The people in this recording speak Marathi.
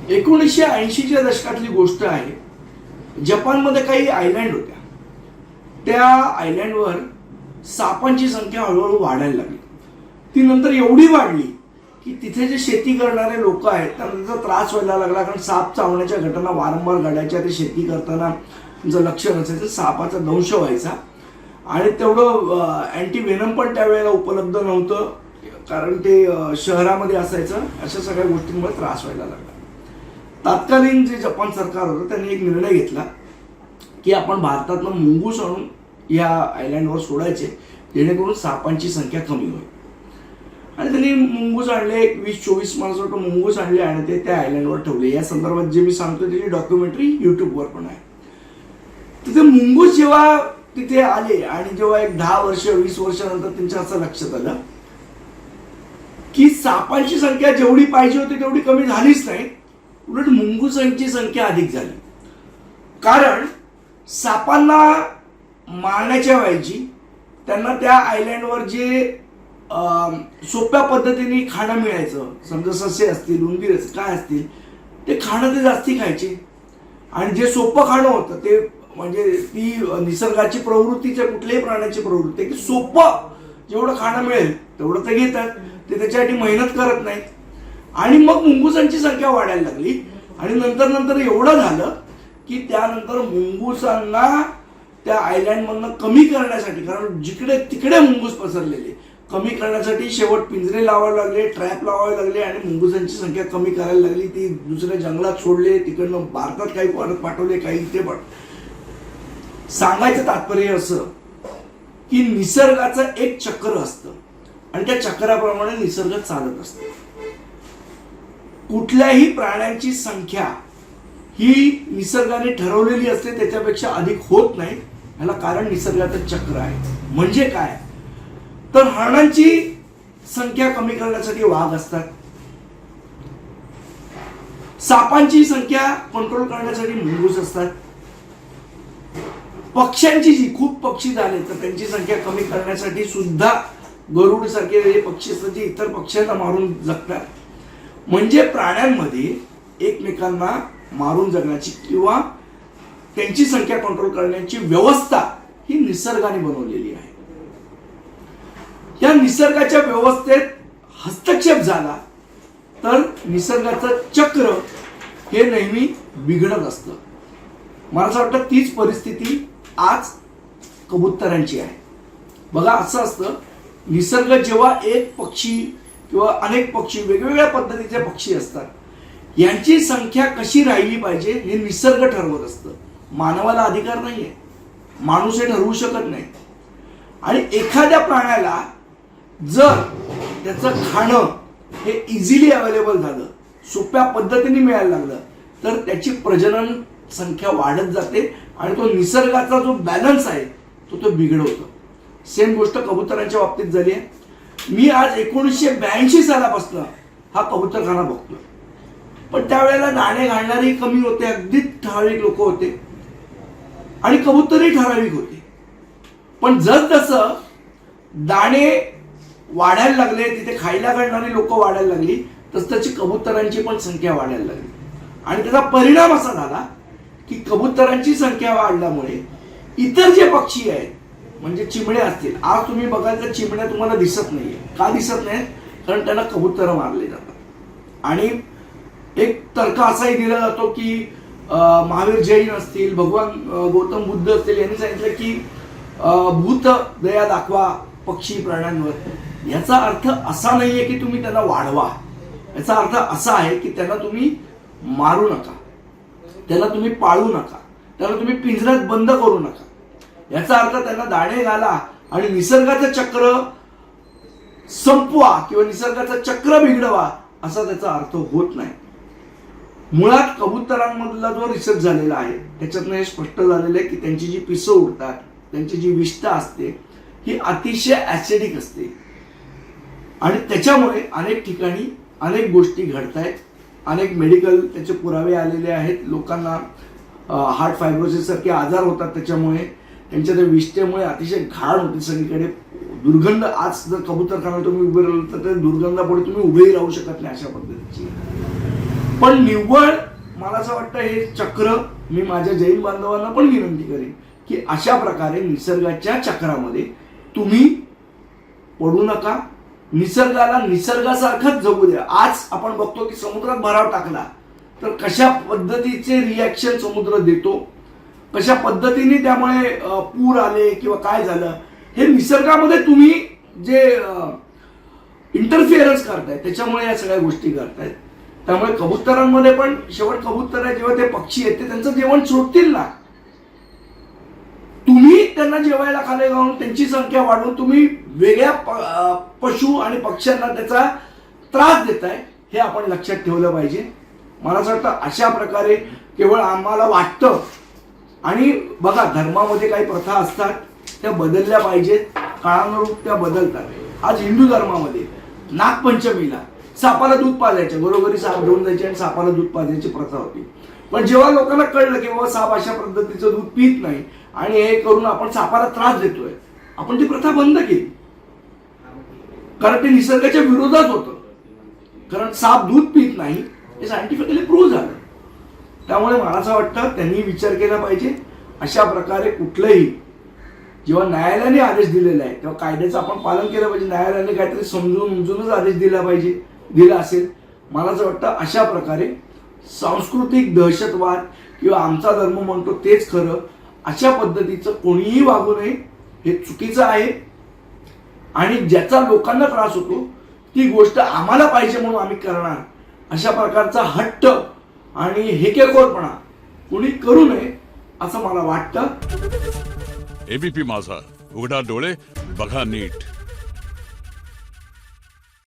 1980च्या दशकातली गोष्ट आहे। जपानमध्ये काही आयलँड होत्या। त्या आयलँडवर सापांची संख्या हळूहळू वाढायला लागली। ती नंतर एवढी वाढली की तिथे जे शेती करणारे लोक आहेत त्यांना त्याचा त्रास व्हायला लागला, कारण साप चावण्याच्या घटना वारंवार घडायच्या। ते शेती करताना जर लक्ष नसायचं सापाचा दंश व्हायचा आणि तेवढं अँटी व्हेनम पण त्यावेळेला उपलब्ध नव्हतं, कारण ते शहरामध्ये असायचं। अशा सगळ्या गोष्टींमुळे त्रास व्हायला लागला। तत्कालीन जे जपान सरकार होतं त्यांनी एक निर्णय घेतला की आपण भारतातनं मुंगूस आणून या आयलँडवर सोडायचे, जेणेकरून सापांची संख्या कमी होईल। आणि त्यांनी मुंगूस आणले, 20-24 मला वाटतं मुंगूस आणले आणि ते त्या आयलँडवर ठेवले। या संदर्भात जे मी सांगतो त्याची डॉक्युमेंटरी युट्यूबवर पण आहे। तिथे मुंगूस जेव्हा तिथे आले आणि जेव्हा एक 10 वर्ष 20 वर्षानंतर त्यांच्या असं लक्षात आलं की सापांची संख्या जेवढी पाहिजे होती तेवढी कमी झालीच नाही, उलट मुंगुसांची संख्या अधिक झाली। कारण सापांना मारण्याच्या ऐवजी त्यांना त्या आयलँडवर जे सोप्या पद्धतीने खाणं मिळायचं, समजा ससे असतील, उंदीर असतील, काय असतील, ते खाणं ते जास्ती खायचे। आणि जे सोपं खाणं होतं ते म्हणजे ती निसर्गाची प्रवृत्तीच्या कुठल्याही प्राण्याची प्रवृत्ती की सोपं जेवढं खाणं मिळेल तेवढं ते घेतात, ते त्याच्यासाठी मेहनत करत नाहीत। आणि मग मुंगुसांची संख्या वाढायला लागली आणि नंतर एवढं झालं की त्यानंतर मुंगुसांना त्या आयलँडमधनं कमी करण्यासाठी, कारण जिकडे तिकडे मुंगूस पसरलेले, कमी करण्यासाठी शेवट पिंजरे लावायला लागले, ट्रॅप लावायला लागले आणि मुंगुसांची संख्या कमी करायला लागली। ती दुसऱ्या जंगलात सोडले, तिकडनं भारतात काही परत पाठवले, काही इथे पण। सांगायचं तात्पर्य असं की निसर्गाचं एक चक्र असतं आणि त्या चक्राप्रमाणे निसर्ग चालत असतो। कुठल्याही प्राण्यांची संख्या ही निसर्गाने ठरवलेली असते, त्याच्यापेक्षा अधिक होत नाही। ह्याला कारण निसर्गाचं चक्र आहे। म्हणजे काय तर हरणांची संख्या कमी करण्यासाठी वाघ असतात, सापांची संख्या कंट्रोल करण्यासाठी मुंगूस असतात, पक्ष्यांची जी खूप पक्षी झाले तर त्यांची संख्या कमी करण्यासाठी सुद्धा गरुड सारखे जे पक्षी असतात जे इतर पक्ष्यांना मारून जगतात। म्हणजे प्राण्यांमध्ये एकमेकांना मारून जगण्याची किंवा त्यांची संख्या कंट्रोल करण्याची व्यवस्था ही निसर्गाने बनवलेली आहे। या निसर्गाच्या व्यवस्थेत हस्तक्षेप झाला तर निसर्गाचं चक्र हे नेहमी बिघडत असतं। मला असं वाटतं तीच परिस्थिती आज कबुतरांची आहे। बघा असं असतं, निसर्ग जेव्हा एक पक्षी किंवा अनेक पक्षी, वेगवेगळ्या पद्धतीचे पक्षी असतात, यांची संख्या कशी राहिली पाहिजे हे निसर्ग ठरवत असतं। मानवाला अधिकार नाहीये, माणूस हे ठरवू शकत नाही। आणि एखाद्या प्राण्याला जर त्याचं खाणं हे इझिली अवेलेबल झालं, सोप्या पद्धतीने मिळायला लागलं, तर त्याची प्रजनन संख्या वाढत जाते आणि तो निसर्गाचा जो बॅलन्स आहे तो बिघडवतो। सेम गोष्ट कबुतरांच्या बाबतीत झाली आहे। मी आज 1982 सालापासून हा कबूतरखाना बघतोय, पण त्यावेळेला दाणे घालणारे कमी होते, अगदी ठराविक लोक होते आणि कबूतरही ठराविक होते। पण जसजसं दाणे वाढायला लागले, तिथे खायला घालणारी लोक वाढायला लागली, तसतशी कबुतरांची पण संख्या वाढायला लागली। आणि त्याचा परिणाम असा झाला की कबुतरांची संख्या वाढल्यामुळे इतर जे पक्षी आहेत, म्हणजे चिमण्या असतील, आज तुम्ही बघाल तर चिमण्या तुम्हाला दिसत नाहीये। का दिसत नाहीत? कारण त्यांना कबूतर मारले जातात। आणि एक तर्क असाही दिला जातो की महावीर जैन असतील, भगवान गौतम बुद्ध असतील, यांनी सांगितलं की भूत दया दाखवा पक्षी प्राण्यांवर। याचा अर्थ असा नाहीये की तुम्ही त्यांना वाढवा, याचा अर्थ असा आहे की त्यांना तुम्ही मारू नका, त्याला तुम्ही पाळू नका, त्याला तुम्ही पिंजऱ्यात बंद करू नका। याचा अर्थ त्यांना दाणे घाला आणि निसर्गाचं चक्र संपवा किंवा निसर्गाचं चक्र बिघडवा असा त्याचा अर्थ होत नाही। मुळात कबुतरांमधला जो रिसर्च झालेला आहे त्याच्यातनं हे स्पष्ट झालेलं आहे की त्यांची जी पिसं उडतात, त्यांची जी विष्ठा असते ही अतिशय ऍसिडिक असते आणि त्याच्यामुळे अनेक ठिकाणी अनेक गोष्टी घडतायत। अनेक मेडिकल त्याचे पुरावे आलेले आहेत। लोकांना हार्ट फायब्रोसिस सारखे आजार होतात त्याच्यामुळे, त्यांच्या त्या विष्ठेमुळे अतिशय घाण होते सगळीकडे, दुर्गंध। आज जर कबूतरखाना तुम्ही उभे राहिलं तर त्या दुर्गंधापुढे तुम्ही उभेही राहू शकत नाही, अशा पद्धतीची। पण निव्वळ मला असं वाटतं हे चक्र, मी माझ्या जैन बांधवांना पण विनंती करेन की अशा प्रकारे निसर्गाच्या चक्रामध्ये तुम्ही पडू नका. निसर्गाला निसर्गासारखंच जगू द्या. आज आपण बघतो की समुद्रात भराव टाकला तर कशा पद्धतीचे रिॲक्शन समुद्र देतो, कशा पद्धतीने त्यामुळे पूर आले किंवा काय झालं, हे निसर्गामध्ये तुम्ही जे इंटरफिअरन्स करताय त्याच्यामुळे या सगळ्या गोष्टी करतायत. त्यामुळे कबुतरांमध्ये पण शेवट कबूतर जेव्हा ते पक्षी आहेत ते त्यांचं जेवण सोडतील ना, तुम्ही त्यांना जेवायला खाली घालून त्यांची संख्या वाढवून तुम्ही वेगळ्या पशु आणि पक्ष्यांना त्याचा त्रास देताय, हे आपण लक्षात ठेवलं पाहिजे. मला असं वाटतं अशा प्रकारे केवळ आम्हाला वाटतं, आणि बघा धर्मामध्ये काही प्रथा असतात त्या बदलल्या पाहिजेत, काळानुरूप त्या बदलतात. आज हिंदू धर्मामध्ये नागपंचमीला सापाला दूध पाजायचं, घरोघरी साप घेऊन जायचे आणि सापाला दूध पाजायची प्रथा होती. पण जेव्हा लोकांना कळलं की बाबा साप अशा पद्धतीचं दूध पित नाही आणि हे करून आपण सापाला त्रास देतोय, आपण ती प्रथा बंद केली. कारण ते निसर्गाच्या विरोधात होतं. कारण साप दूध पित नाही हे सायंटिफिकली प्रूव्ह झालं. त्यामुळे मला असं वाटतं त्यांनी विचार केला पाहिजे. अशा प्रकारे कुठलंही जेव्हा न्यायालयाने आदेश दिलेला आहे तेव्हा कायद्याचं आपण पालन केलं पाहिजे. न्यायालयाने काहीतरी समजून उमजूनच आदेश दिला असेल. मला असं वाटतं अशा प्रकारे सांस्कृतिक दहशतवाद किंवा आमचा धर्म म्हणतो तेच खरं, अशा पद्धतीचं कोणीही वागू नये, हे चुकीचं आहे. आणि ज्याचा लोकांना त्रास होतो ती गोष्ट आम्हाला पाहिजे म्हणून आम्ही करणार, अशा प्रकारचा हट्ट आणि हेकेखोरपणा कोणी करू नये असं मला वाटतं. एबीपी माझा, उघडा डोळे बघा नीट.